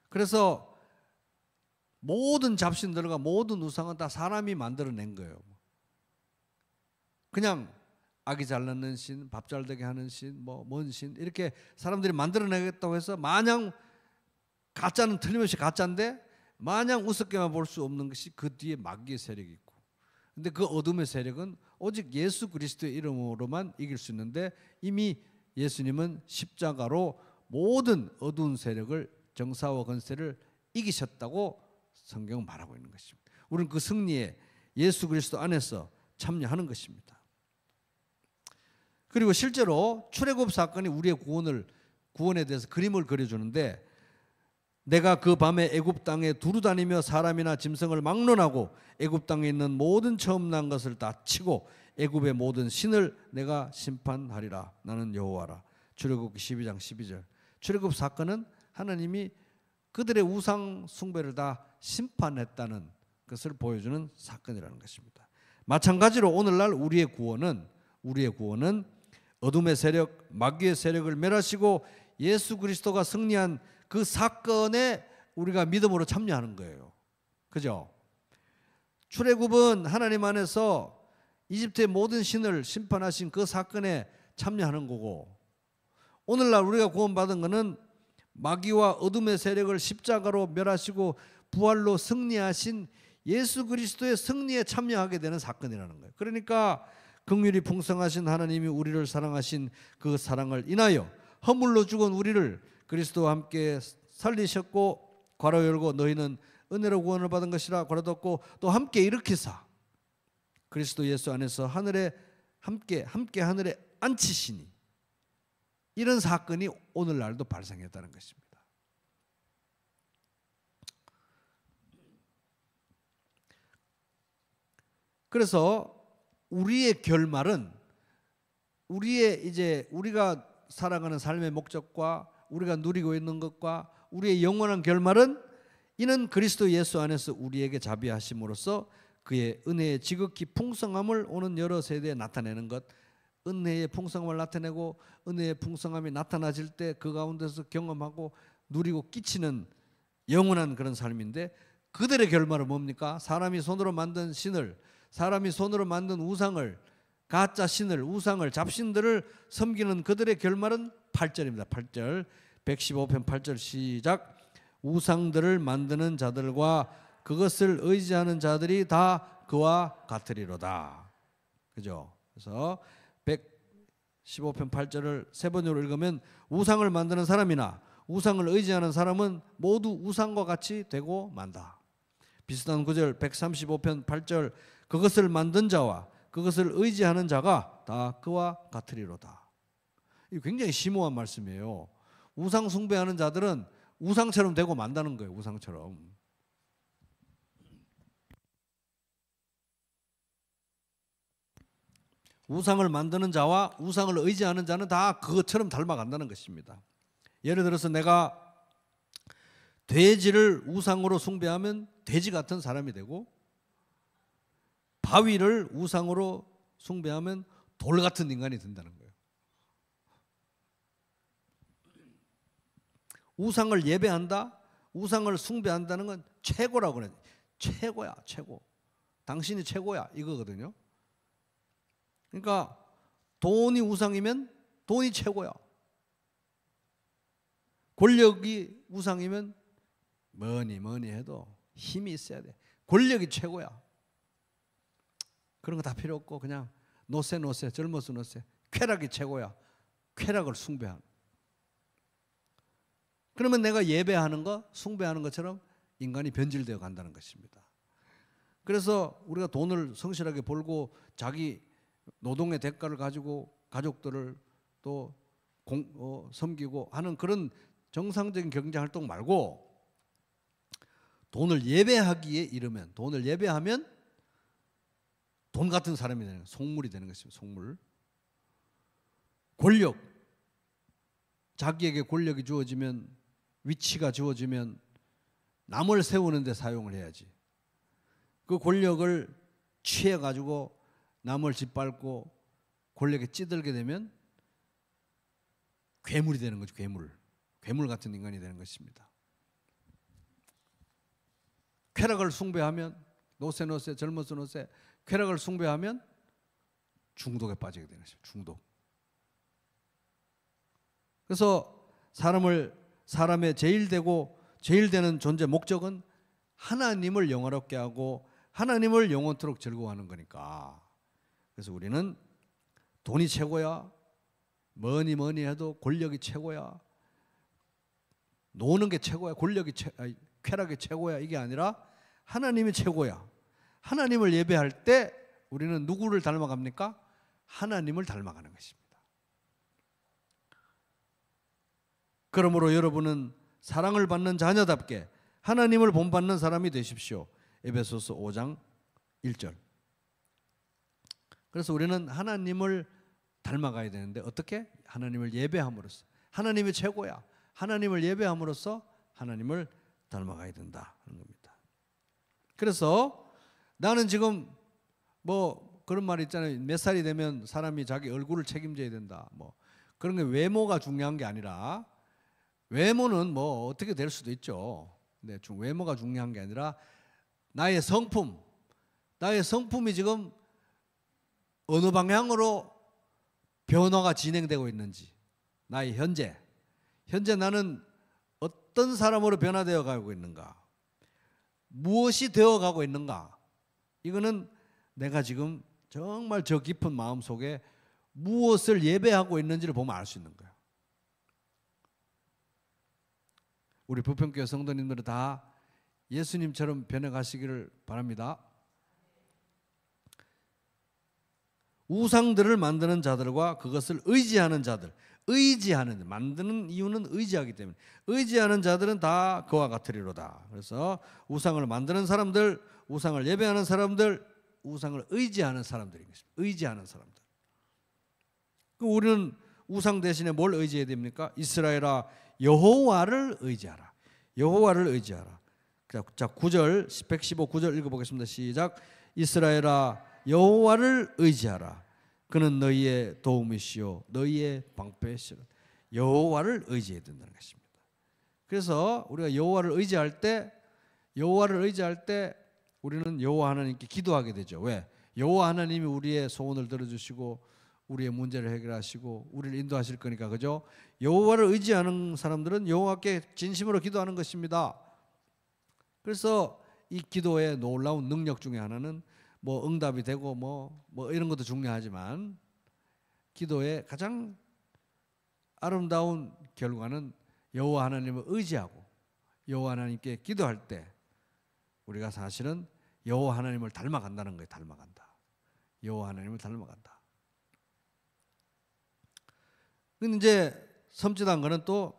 그래서 모든 잡신들과 모든 우상은 다 사람이 만들어낸 거예요. 그냥 아기 잘 낳는 신, 밥 잘 되게 하는 신, 뭔 신 이렇게 사람들이 만들어내겠다고 해서 마냥 가짜는 틀림없이 가짜인데 마냥 우습게만 볼 수 없는 것이 그 뒤에 마귀의 세력이 있고, 근데 그 어둠의 세력은 오직 예수 그리스도의 이름으로만 이길 수 있는데 이미 예수님은 십자가로 모든 어두운 세력을, 정사와 권세를 이기셨다고 성경은 말하고 있는 것입니다. 우리는 그 승리에 예수 그리스도 안에서 참여하는 것입니다. 그리고 실제로 출애굽 사건이 우리의 구원에 대해서 그림을 그려주는데, 내가 그 밤에 애굽 땅에 두루 다니며 사람이나 짐승을 막론하고 애굽 땅에 있는 모든 처음 난 것을 다 치고 애굽의 모든 신을 내가 심판하리라. 나는 여호와라. 출애굽기 12장 12절. 출애굽 사건은 하나님이 그들의 우상 숭배를 다 심판했다는 것을 보여주는 사건이라는 것입니다. 마찬가지로 오늘날 우리의 구원은 어둠의 세력, 마귀의 세력을 멸하시고 예수 그리스도가 승리한 그 사건에 우리가 믿음으로 참여하는 거예요. 그죠? 출애굽은 하나님 안에서 이집트의 모든 신을 심판하신 그 사건에 참여하는 거고, 오늘날 우리가 구원받은 것은 마귀와 어둠의 세력을 십자가로 멸하시고 부활로 승리하신 예수 그리스도의 승리에 참여하게 되는 사건이라는 거예요. 그러니까 긍휼이 풍성하신 하나님이 우리를 사랑하신 그 사랑을 인하여 허물로 죽은 우리를 그리스도와 함께 살리셨고, 괄호 열고 너희는 은혜로 구원을 받은 것이라 괄호 닫고 또 함께 일으키사 그리스도 예수 안에서 하늘에 함께 하늘에 앉히시니, 이런 사건이 오늘날도 발생했다는 것입니다. 그래서 우리의 결말은 우리가 살아가는 삶의 목적과 우리가 누리고 있는 것과 우리의 영원한 결말은 이는 그리스도 예수 안에서 우리에게 자비하심으로써 그의 은혜의 지극히 풍성함을 오는 여러 세대에 나타내는 것, 은혜의 풍성함을 나타내고 은혜의 풍성함이 나타나질 때 그 가운데서 경험하고 누리고 끼치는 영원한 그런 삶인데, 그들의 결말은 뭡니까? 사람이 손으로 만든 신을, 사람이 손으로 만든 우상을, 가짜 신을, 우상을, 잡신들을 섬기는 그들의 결말은 8절입니다. 8절 115편 8절 시작. 우상들을 만드는 자들과 그것을 의지하는 자들이 다 그와 같으리로다. 그죠? 그래서 115편 8절을 세 번으로 읽으면 우상을 만드는 사람이나 우상을 의지하는 사람은 모두 우상과 같이 되고 만다. 비슷한 구절 135편 8절 그것을 만든 자와 그것을 의지하는 자가 다 그와 같으리로다. 이 굉장히 심오한 말씀이에요. 우상 숭배하는 자들은 우상처럼 되고 만다는 거예요. 우상처럼. 우상을 만드는 자와 우상을 의지하는 자는 다 그것처럼 닮아간다는 것입니다. 예를 들어서 내가 돼지를 우상으로 숭배하면 돼지 같은 사람이 되고, 바위를 우상으로 숭배하면 돌 같은 인간이 된다는 거예요. 우상을 예배한다, 우상을 숭배한다는 건 최고라고 그래요. 최고야, 최고. 당신이 최고야, 이거거든요. 그러니까 돈이 우상이면 돈이 최고야. 권력이 우상이면 뭐니 해도 힘이 있어야 돼. 권력이 최고야. 그런 거 다 필요 없고 그냥 노세 젊어서 노세. 쾌락이 최고야. 쾌락을 숭배하는. 그러면 내가 예배하는 거, 숭배하는 것처럼 인간이 변질되어 간다는 것입니다. 그래서 우리가 돈을 성실하게 벌고 자기 노동의 대가를 가지고 가족들을 또 섬기고 하는 그런 정상적인 경제활동 말고 돈을 예배하기에 이르면, 돈을 예배하면 돈 같은 사람이 되는 거예요. 속물이 되는 것입니다. 속물. 권력. 자기에게 권력이 주어지면, 위치가 주어지면 남을 세우는 데 사용을 해야지. 그 권력을 취해가지고 남을 짓밟고 권력에 찌들게 되면 괴물이 되는 거죠. 괴물 같은 인간이 되는 것입니다. 쾌락을 숭배하면 노세 젊어서 노세 쾌락을 숭배하면 중독에 빠지게 되는 것입니다. 중독. 그래서 사람의 제일 되는 존재 목적은 하나님을 영화롭게 하고 하나님을 영원토록 즐거워하는 거니까. 그래서 우리는 돈이 최고야, 뭐니 해도 권력이 최고야, 노는 게 최고야, 쾌락이 최고야, 이게 아니라 하나님이 최고야. 하나님을 예배할 때 우리는 누구를 닮아갑니까? 하나님을 닮아가는 것입니다. 그러므로 여러분은 사랑을 받는 자녀답게 하나님을 본받는 사람이 되십시오. 에베소서 5장 1절. 그래서 우리는 하나님을 닮아가야 되는데 어떻게? 하나님을 예배함으로써. 하나님이 최고야. 하나님을 예배함으로써 하나님을 닮아가야 된다 하는 겁니다. 그래서 나는 지금 뭐 그런 말 있잖아요. 몇 살이 되면 사람이 자기 얼굴을 책임져야 된다. 뭐 그런 게 외모가 중요한 게 아니라, 외모는 뭐 어떻게 될 수도 있죠. 근데 외모가 중요한 게 아니라 나의 성품이 지금 어느 방향으로 변화가 진행되고 있는지, 나의 현재 나는 어떤 사람으로 변화되어 가고 있는가, 무엇이 되어 가고 있는가, 이거는 내가 지금 정말 저 깊은 마음속에 무엇을 예배하고 있는지를 보면 알 수 있는 거예요. 우리 부평교회 성도님들은 다 예수님처럼 변해가시기를 바랍니다. 우상들을 만드는 자들과 그것을 의지하는 자들, 만드는 이유는 의지하기 때문에, 의지하는 자들은 다 그와 같으리로다. 그래서 우상을 만드는 사람들, 우상을 예배하는 사람들, 우상을 의지하는 사람들인 것입니다. 의지하는 사람들. 우리는 우상 대신에 뭘 의지해야 됩니까? 이스라엘아 여호와를 의지하라. 여호와를 의지하라. 자, 9절, 115, 9절 읽어보겠습니다. 시작. 이스라엘아 여호와를 의지하라. 그는 너희의 도움이시오 너희의 방패시오. 여호와를 의지해야 된다는 것입니다. 그래서 우리가 여호와를 의지할 때 우리는 여호와 하나님께 기도하게 되죠. 왜? 여호와 하나님이 우리의 소원을 들어주시고 우리의 문제를 해결하시고 우리를 인도하실 거니까, 그죠? 여호와를 의지하는 사람들은 여호와께 진심으로 기도하는 것입니다. 그래서 이 기도의 놀라운 능력 중에 하나는 뭐 응답이 되고 뭐 이런 것도 중요하지만, 기도의 가장 아름다운 결과는 여호와 하나님을 의지하고 여호와 하나님께 기도할 때 우리가 사실은 여호와 하나님을 닮아간다는 거예요. 닮아간다. 여호와 하나님을 닮아간다. 근데 이제 섬찟한 거는 또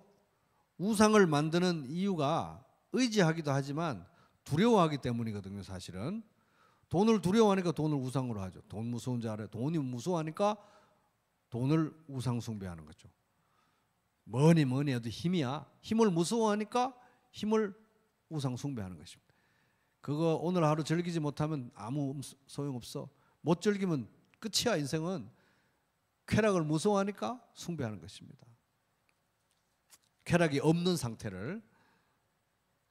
우상을 만드는 이유가 의지하기도 하지만 두려워하기 때문이거든요. 사실은 돈을 두려워하니까 돈을 우상으로 하죠. 돈 무서운 줄 알아요. 돈이 무서워하니까 돈을 우상 숭배하는 거죠. 뭐니 해도 힘이야. 힘을 무서워하니까 힘을 우상 숭배하는 것입니다. 그거 오늘 하루 즐기지 못하면 아무 소용없어. 못 즐기면 끝이야. 인생은. 쾌락을 무서워하니까 숭배하는 것입니다. 쾌락이 없는 상태를.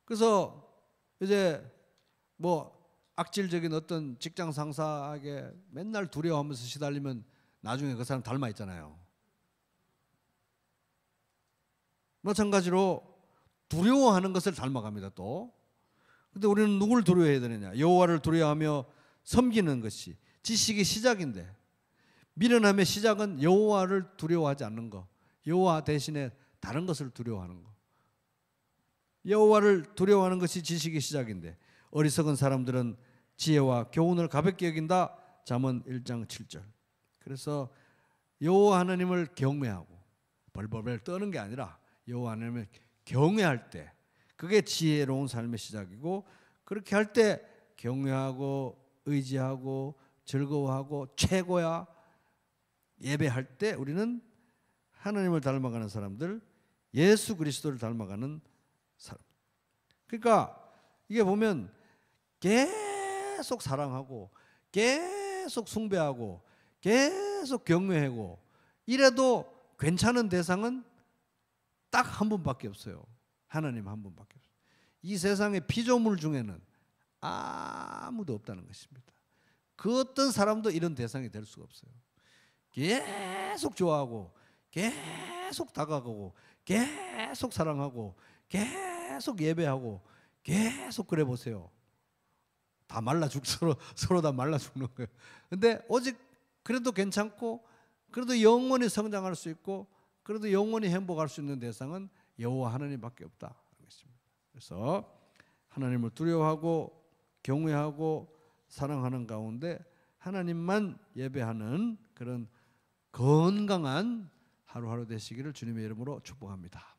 그래서 이제 뭐 악질적인 어떤 직장 상사에게 맨날 두려워하면서 시달리면 나중에 그 사람 닮아 있잖아요. 마찬가지로 두려워하는 것을 닮아갑니다. 또. 근데 우리는 누구를 두려워해야 되느냐? 여호와를 두려워하며 섬기는 것이 지식이 시작인데, 미련함의 시작은 여호와를 두려워하지 않는 거, 여호와 대신에 다른 것을 두려워하는 거. 여호와를 두려워하는 것이 지식의 시작인데, 어리석은 사람들은 지혜와 교훈을 가볍게 여긴다. 잠언 1장 7절. 그래서 여호와 하나님을 경외하고 벌벌벌 떠는 게 아니라 여호와 하나님을 경외할 때, 그게 지혜로운 삶의 시작이고, 그렇게 할 때 경외하고 의지하고 즐거워하고 최고야. 예배할 때 우리는 하나님을 닮아가는 사람들, 예수 그리스도를 닮아가는 사람. 그러니까 이게 보면 계속 사랑하고 계속 숭배하고 계속 경외하고 이래도 괜찮은 대상은 딱 한 분밖에 없어요. 하나님 한 분밖에 없어요. 이 세상의 피조물 중에는 아무도 없다는 것입니다. 그 어떤 사람도 이런 대상이 될 수가 없어요. 계속 좋아하고 계속 다가가고 계속 사랑하고 계속 예배하고 계속 그래 보세요. 다 말라 서로 다 말라 죽는 거예요. 근데 오직 그래도 괜찮고 그래도 영원히 성장할 수 있고 그래도 영원히 행복할 수 있는 대상은 여호와 하나님밖에 없다. 그래서 하나님을 두려워하고 경외하고 사랑하는 가운데 하나님만 예배하는 그런 건강한 하루하루 되시기를 주님의 이름으로 축복합니다.